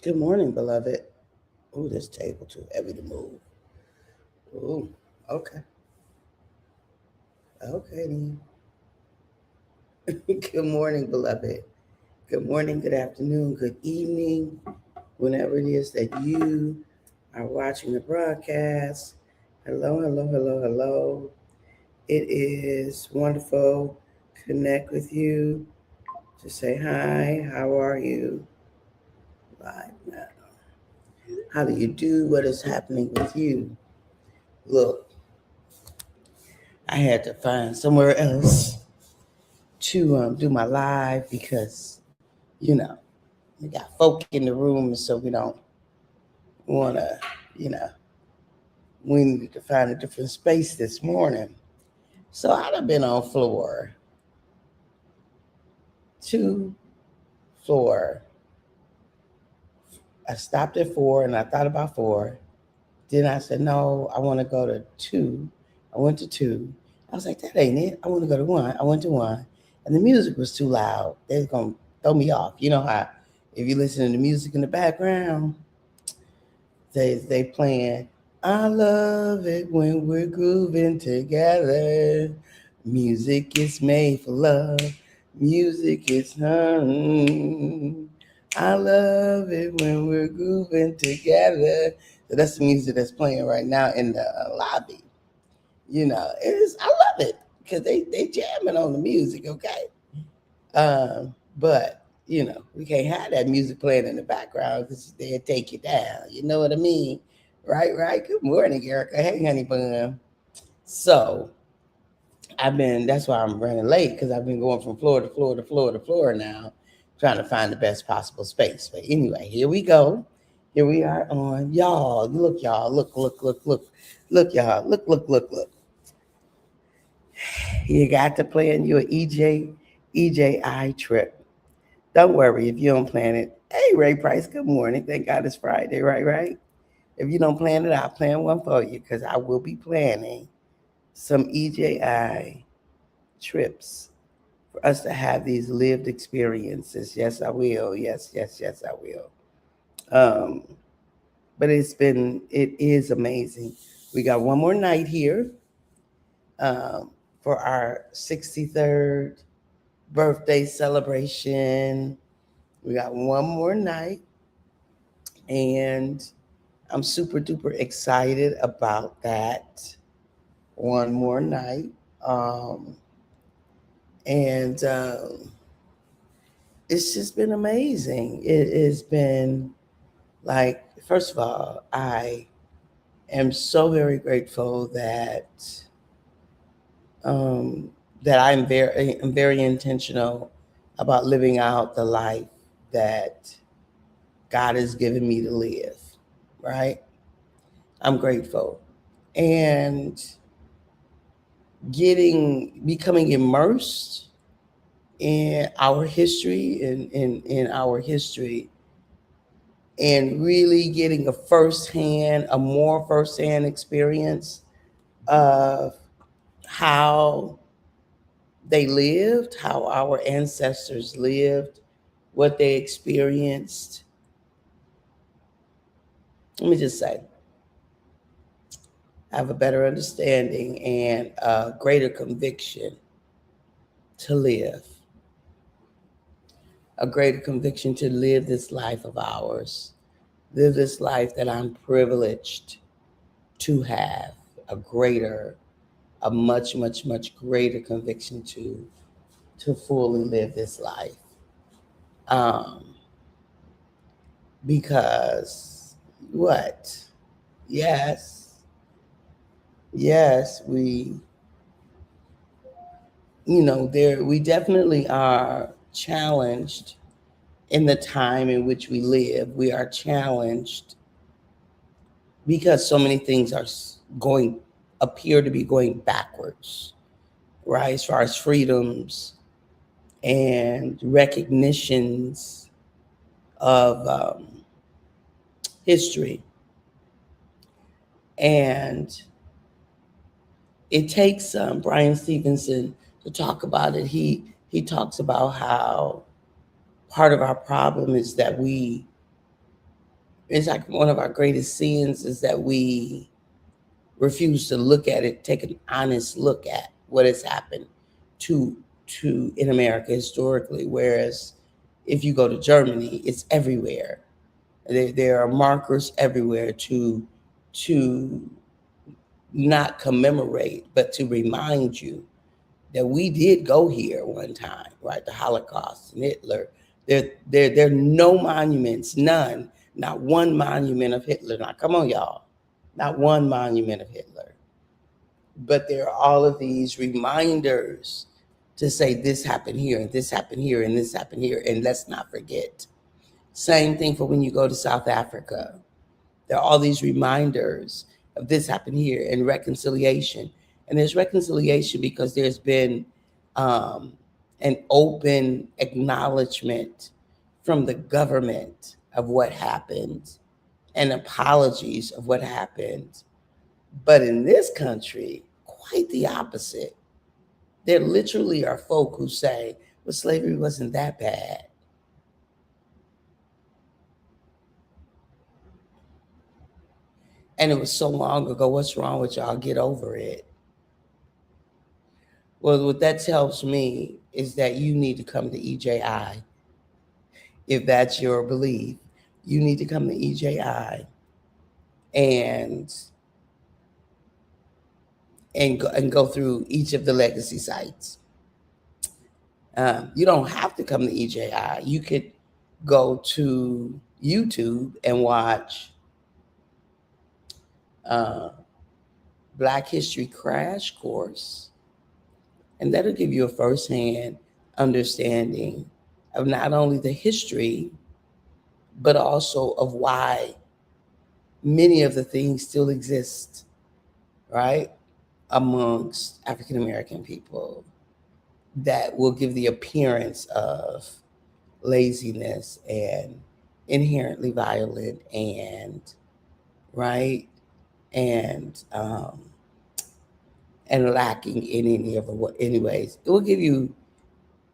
Good morning, beloved. Ooh, this table too heavy to move. Ooh, okay. Okay, then. Good morning, beloved. Good morning, good afternoon, good evening, whenever it is that you are watching the broadcast. Hello, hello, hello, hello. It is wonderful to connect with you, to say hi, how are you? Like, how do you do? What is happening with you? Look, I had to find somewhere else to do my live because, you know, we got folk in the room, so we don't want to, you know, we needed to find a different space this morning. So I'd have been on floor two, floor. I stopped at four and I thought about four. Then I said, no, I want to go to two. I went to two. I was like, that ain't it. I want to go to one. I went to one. And the music was too loud. They was going to throw me off. You know how if you listen to the music in the background, they playing, I love it when we're grooving together. Music is made for love. Music is I love it when we're grooving together. So that's the music that's playing right now in the lobby. You know, it is. I love it because they jamming on the music. Okay, but you know, we can't have that music playing in the background because they'll take you down. You know what I mean? Right, right. Good morning, Erica. Hey, honey bun. So that's why I'm running late because I've been going from floor to floor to floor to floor now, trying to find the best possible space. But anyway, here we go. Here we are on y'all. Look, y'all. Look, look, look, look. Look, y'all. Look, look, look, look. You got to plan your EJI trip. Don't worry if you don't plan it. Hey, Ray Price, good morning. Thank God it's Friday, right? Right? If you don't plan it, I'll plan one for you because I will be planning some EJI trips for us to have these lived experiences. Yes, I will. Yes, yes, yes, I will. But it is amazing. We got one more night here um, for our 63rd birthday celebration. We got one more night, and I'm super duper excited about that. One more night. Um, and It's just been amazing. It has been like, first of all, I am so very grateful um, that I'm very intentional about living out the life that God has given me to live. Right? I'm grateful, and becoming immersed in our history, in our history, and really getting a more firsthand experience of how they lived, how our ancestors lived, what they experienced. Let me just say, I have a better understanding and a greater conviction to live, a greater conviction to live this life of ours, live this life that I'm privileged to have, a much, much, much greater conviction to fully live this life. Um, because what? Yes, yes, we definitely are challenged in the time in which we live. We are challenged because so many things are going appear to be going backwards, right? As far as freedoms and recognitions of history. And it takes Brian Stevenson to talk about it. He talks about how part of our problem is that we It's like one of our greatest sins is that we refuse to look at it, take an honest look at what has happened to in America historically. Whereas if you go to Germany, it's everywhere. There are markers everywhere to not commemorate, but to remind you that we did go here one time, right? The Holocaust and Hitler. There are no monuments, none, not one monument of Hitler. Now, come on, y'all, not one monument of Hitler. But there are all of these reminders to say this happened here, and this happened here, and this happened here, and let's not forget. Same thing for when you go to South Africa. There are all these reminders of this happened here and reconciliation. And there's reconciliation because there's been um, an open acknowledgement from the government of what happened and apologies of what happened. But in this country, quite the opposite. There literally are folk who say, well, slavery wasn't that bad. And it was so long ago. What's wrong with y'all? Get over it. Well, what that tells me is that you need to come to EJI. If that's your belief, you need to come to EJI and go through each of the legacy sites. You don't have to come to EJI. You could go to YouTube and watch Black History Crash Course, and that'll give you a firsthand understanding of not only the history, but also of why many of the things still exist, right, amongst African American people that will give the appearance of laziness and inherently violent and right and lacking in any of what anyways. It will give you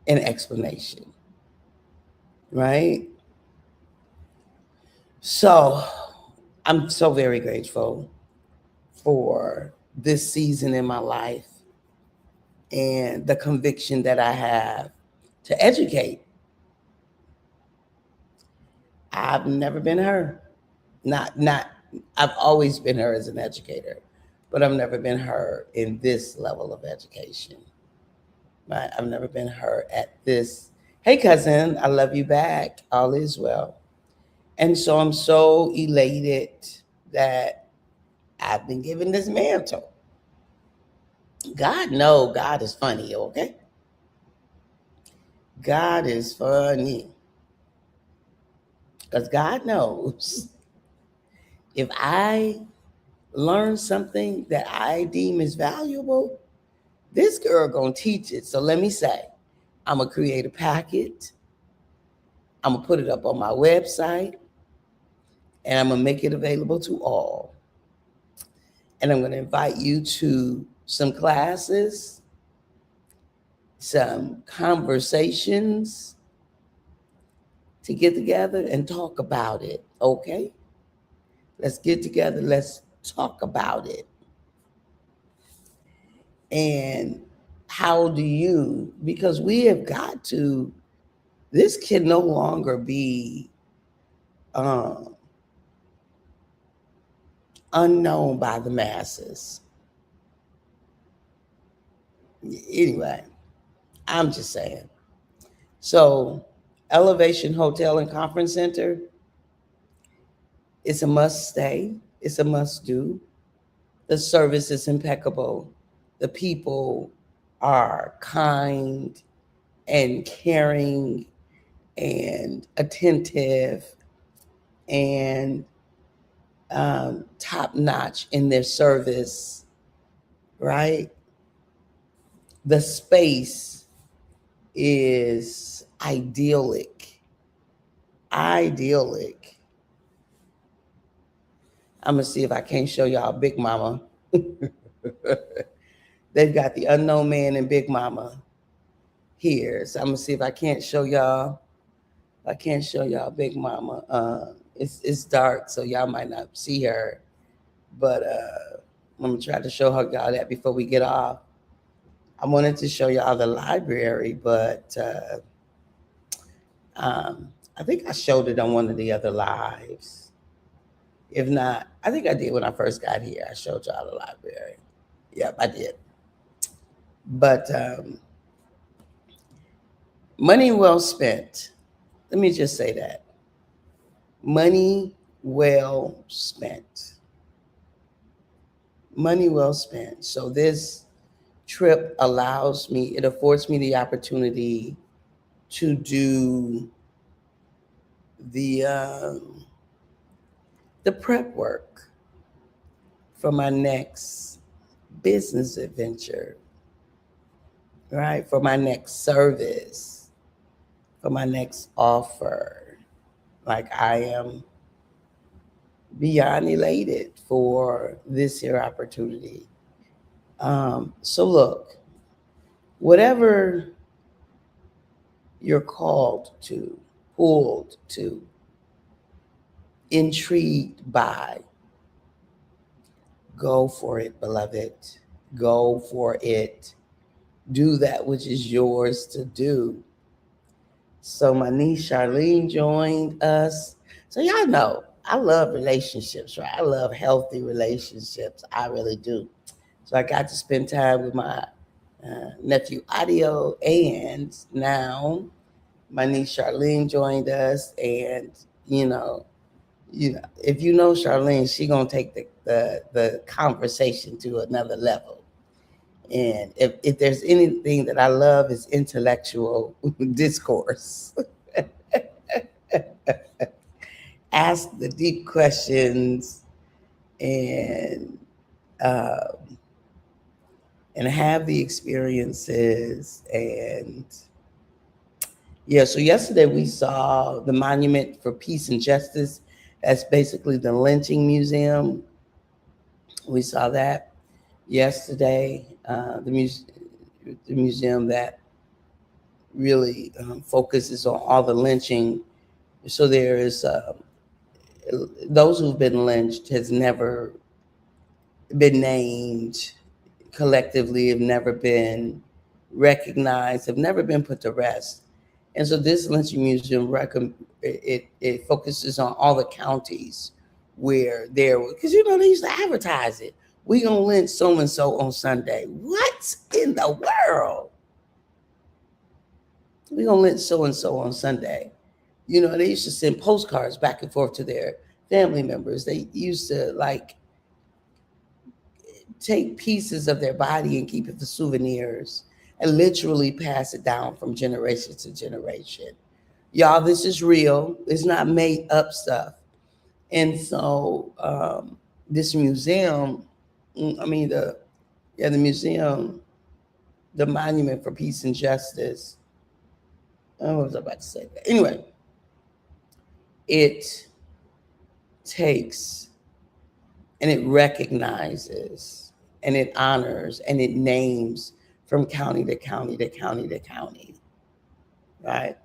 an explanation, right? So I'm so very grateful for this season in my life and the conviction that I have to educate. I've never been her. Not I've always been her as an educator, but I've never been her in this level of education. Right? I've never been her at this. Hey cousin, I love you back. All is well. And so I'm so elated that I've been given this mantle. God knows God is funny, okay? God is funny. Because God knows if I learn something that I deem is valuable, this girl gonna teach it. So let me say, I'm gonna create a packet. I'm gonna put it up on my website, and I'm gonna make it available to all. And I'm gonna invite you to some classes, some conversations to get together and talk about it. Okay? Let's get together. Let's talk about it. And how do you, because we have got to, this can no longer be um, unknown by the masses. Anyway, I'm just saying. So, Elevation Hotel and Conference Center, it's a must stay, it's a must do. The service is impeccable. The people are kind and caring and attentive and top notch in their service, right? The space is idyllic. Idyllic. I'm gonna see if I can't show y'all Big Mama. They've got the Unknown Man and Big Mama here. So I'm gonna see if I can't show y'all I can't show y'all Big Mama. It's dark, so y'all might not see her. But I'm gonna try to show her y'all that before we get off. I wanted to show y'all the library, but I think I showed it on one of the other lives. If not, I think I did when I first got here. I showed y'all the library. Yep, I did. But money well spent. Let me just say that. Money well spent. Money well spent. So this trip allows me, it affords me the opportunity to do the prep work for my next business adventure, right? For my next service, for my next offer. Like I am beyond elated for this here opportunity. So look, whatever you're called to, pulled to, intrigued by, go for it, beloved. Go for it. Do that which is yours to do. So my niece Charlene joined us. So y'all know I love relationships, right? I love healthy relationships. I really do. So I got to spend time with my nephew Audio, and now my niece Charlene joined us. And you know, if you know Charlene, she gonna take the conversation to another level. And if there's anything that I love is intellectual discourse. Ask the deep questions and uh, and have the experiences. And yeah, so yesterday we saw the Monument for Peace and Justice. That's basically the lynching museum. We saw that yesterday. The museum that really focuses on all the lynching. So there is those who've been lynched has never been named collectively, have never been recognized, have never been put to rest. And so this lynching museum it focuses on all the counties where there, because they used to advertise it. We gonna lynch so and so on Sunday. What in the world? We gonna lynch so and so on Sunday. They used to send postcards back and forth to their family members. They used to take pieces of their body and keep it for souvenirs and literally pass it down from generation to generation. Y'all, this is real. It's not made up stuff. And so this museum, the museum, the Monument for Peace and Justice. What was I about to say? Anyway, it takes and it recognizes and it honors and it names from county to county to county to county, right?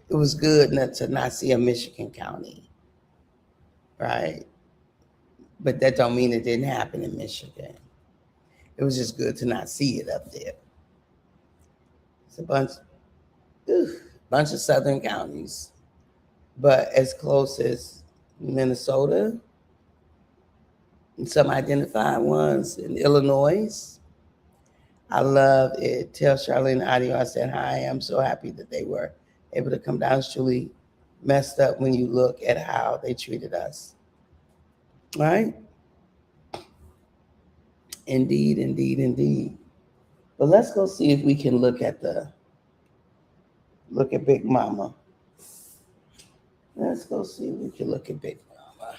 It was good to not see a Michigan county, right? But that don't mean it didn't happen in Michigan. It was just good to not see it up there. It's a bunch of southern counties, but as close as Minnesota, and some identified ones in Illinois. I love it. Tell Charlene Audio I said hi. I'm so happy that they were able to come down. It's truly messed up when you look at how they treated us. Right? Indeed, indeed, indeed. But let's go see if we can look at Big Mama. Let's go see if we can look at Big Mama.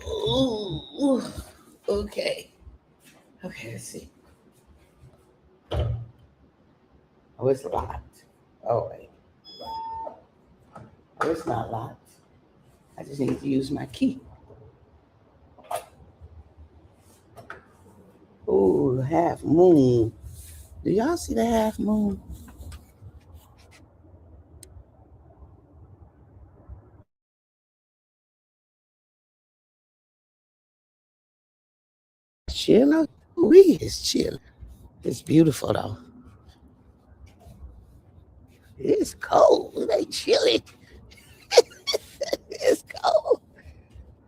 Ooh, okay. Okay, let's see. Oh, it's locked. Oh, wait. Oh, it's not locked. I just need to use my key. Ooh, half moon. Do y'all see the half moon? Chill. We is chill. It's beautiful though. It's cold. It ain't chilly. It's cold.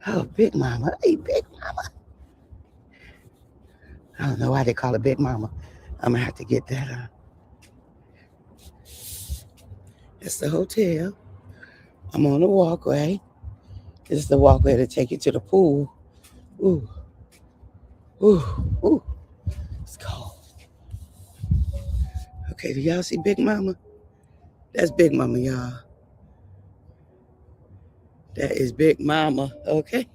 Oh, Big Mama. Hey, Big Mama. I don't know why they call it Big Mama. I'm gonna have to get that. It's the hotel. I'm on the walkway. This is the walkway to take you to the pool. Ooh, ooh, ooh. It's cold. Okay, do y'all see Big Mama? That's Big Mama, y'all. That is Big Mama. Okay.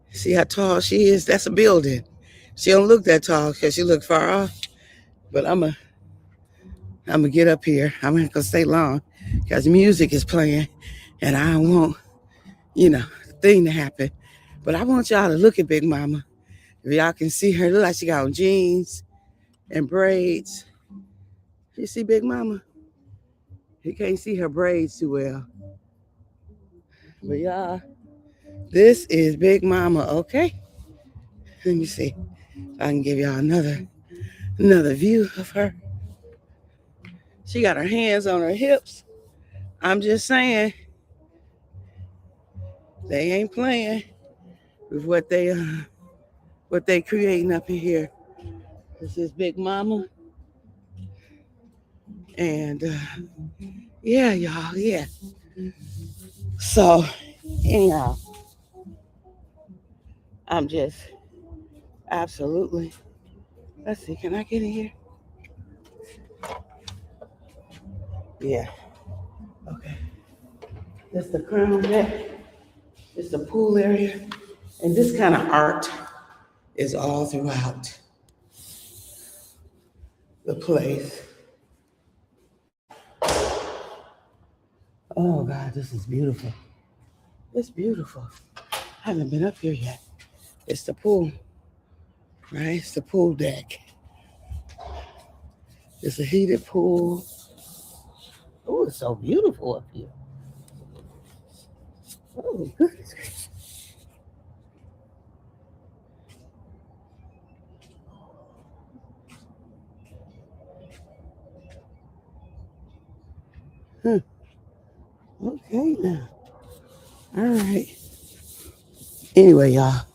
See how tall she is? That's a building. She don't look that tall because she look far off. But I'm gonna get up here. I'm not gonna stay long because music is playing, and I don't want thing to happen. But I want y'all to look at Big Mama. If y'all can see her, look like she got on jeans and braids. You see Big Mama? You can't see her braids too well. But y'all, this is Big Mama, okay? Let me see. I can give y'all another view of her. She got her hands on her hips. I'm just saying, they ain't playing with what they creating up in here. This is Big Mama, and yeah, y'all, yeah. So anyhow, I'm just absolutely. Let's see, can I get in here? Yeah. Okay. This is the crown deck. This is the pool area, and this kind of art is all throughout the place. Oh God, this is beautiful. It's beautiful. I haven't been up here yet. It's the pool, right? It's the pool deck. It's a heated pool. Oh, it's so beautiful up here. Oh, goodness. Huh. Okay, now. All right. Anyway, y'all,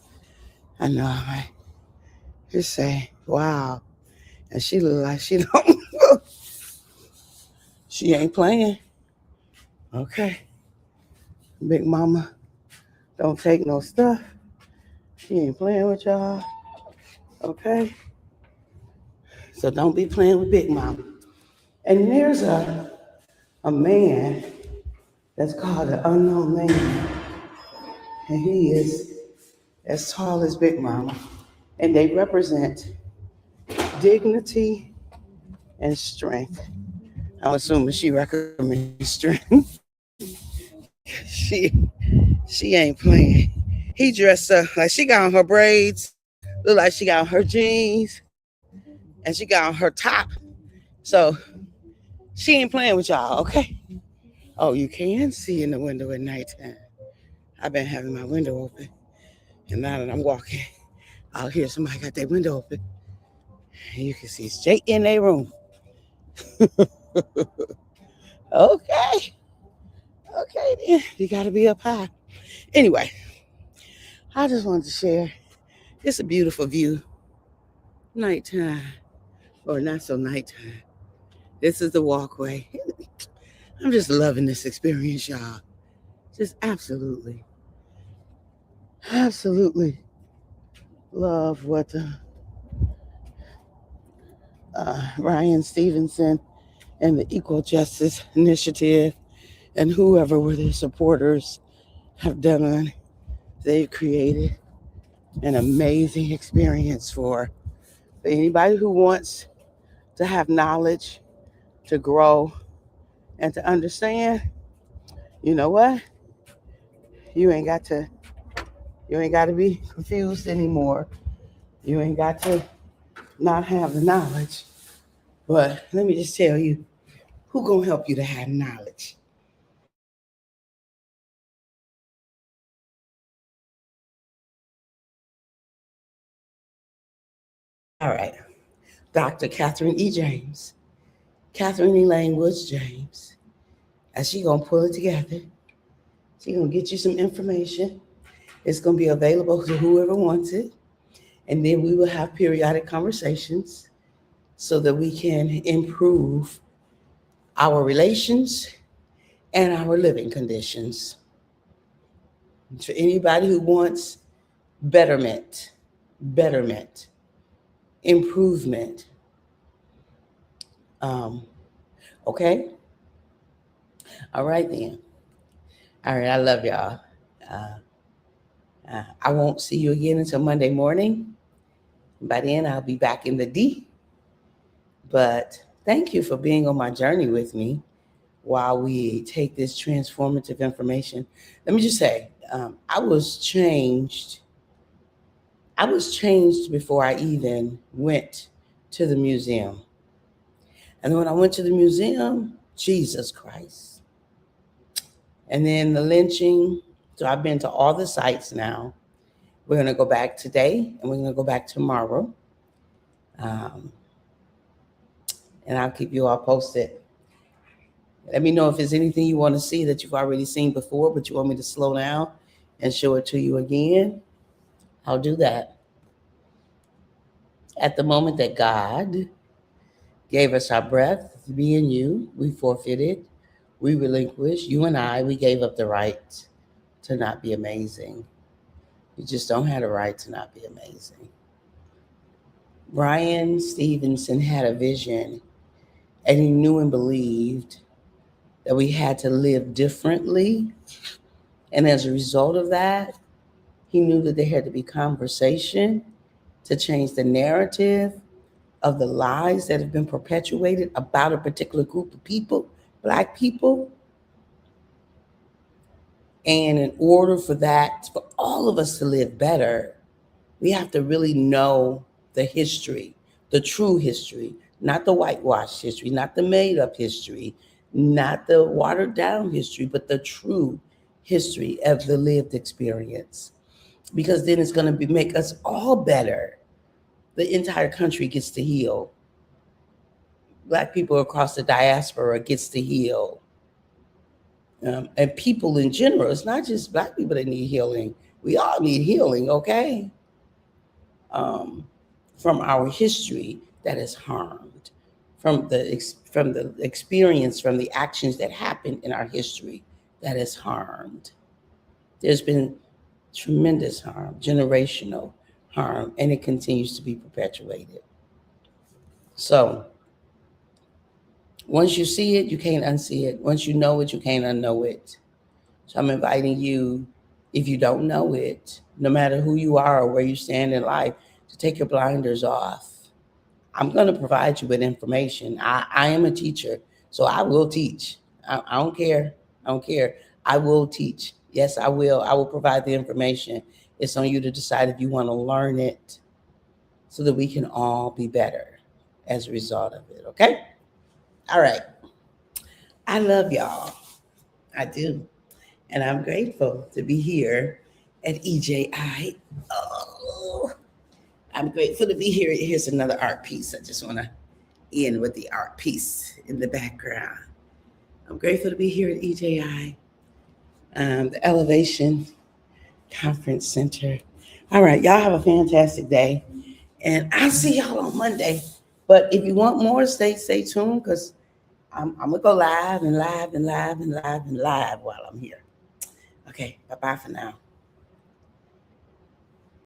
I know, right? Just say, wow. And she look like she don't, she ain't playing. Okay. Big Mama don't take no stuff. She ain't playing with y'all. Okay. So don't be playing with Big Mama. And there's a man that's called the unknown man. And he is as tall as Big Mama. And they represent dignity and strength. I'm assuming she recommends strength. she she ain't playing. He dressed up like she got on her braids, look like she got on her jeans, and she got on her top. So she ain't playing with y'all, okay? Oh, you can see in the window at nighttime. I've been having my window open, and now that I'm walking out here, somebody got their window open, and you can see straight in their room. Okay, okay, then you got to be up high. Anyway, I just wanted to share. It's a beautiful view, nighttime or not so nighttime. This is the walkway. I'm just loving this experience, y'all. Just absolutely love what Ryan Stevenson and the Equal Justice Initiative and whoever were their supporters have done. They've created an amazing experience for anybody who wants to have knowledge, to grow, and to understand. You know what? You ain't got to you ain't got to be confused anymore. You ain't got to not have the knowledge. But let me just tell you, who gonna help you to have knowledge? All right, Dr. Catherine E. James, Catherine Elaine Woods James, as she gonna pull it together. She gonna get you some information. It's gonna be available to whoever wants it, and then we will have periodic conversations so that we can improve our relations and our living conditions. For anybody who wants betterment, improvement. Um, okay? All right then. All right, I love y'all. I won't see you again until Monday morning. By then, I'll be back in the D. But thank you for being on my journey with me while we take this transformative information. Let me just say, I was changed. I was changed before I even went to the museum. And then when I went to the museum, Jesus Christ. And then the lynching. So I've been to all the sites now. We're going to go back today and we're going to go back tomorrow. Um, and I'll keep you all posted. Let me know if there's anything you want to see that you've already seen before, but you want me to slow down and show it to you again. I'll do that. At the moment that God gave us our breath, me and you, we forfeited, we relinquished, you and I, we gave up the right to not be amazing. You just don't have the right to not be amazing. Brian Stevenson had a vision, and he knew and believed that we had to live differently. And as a result of that, he knew that there had to be conversation to change the narrative of the lies that have been perpetuated about a particular group of people, Black people. And in order for that, for all of us to live better, we have to really know the history, the true history, not the whitewashed history, not the made up history, not the watered down history, but the true history of the lived experience. Because then it's going to make us all better. The entire country gets to heal. Black people across the diaspora gets to heal. And people in general, it's not just Black people that need healing. We all need healing, okay? From our history that is harmed, from the experience, from the actions that happened in our history that is harmed. There's been tremendous harm, generational harm, and it continues to be perpetuated. So once you see it, you can't unsee it. Once you know it, you can't unknow it. So I'm inviting you, if you don't know it, no matter who you are or where you stand in life, to take your blinders off. I'm going to provide you with information. I am a teacher, so I will teach. I don't care. I don't care. I will teach. Yes, I will. I will provide the information. It's on you to decide if you want to learn it so that we can all be better as a result of it, okay? All right. I love y'all. I do. And I'm grateful to be here at EJI. Oh, I'm grateful to be here. Here's another art piece. I just want to end with the art piece in the background. I'm grateful to be here at EJI, the Elevation Conference Center. All right, y'all have a fantastic day. And I'll see y'all on Monday. But if you want more, stay tuned because I'm going to go live and live and live and live and live while I'm here. Okay, bye-bye for now.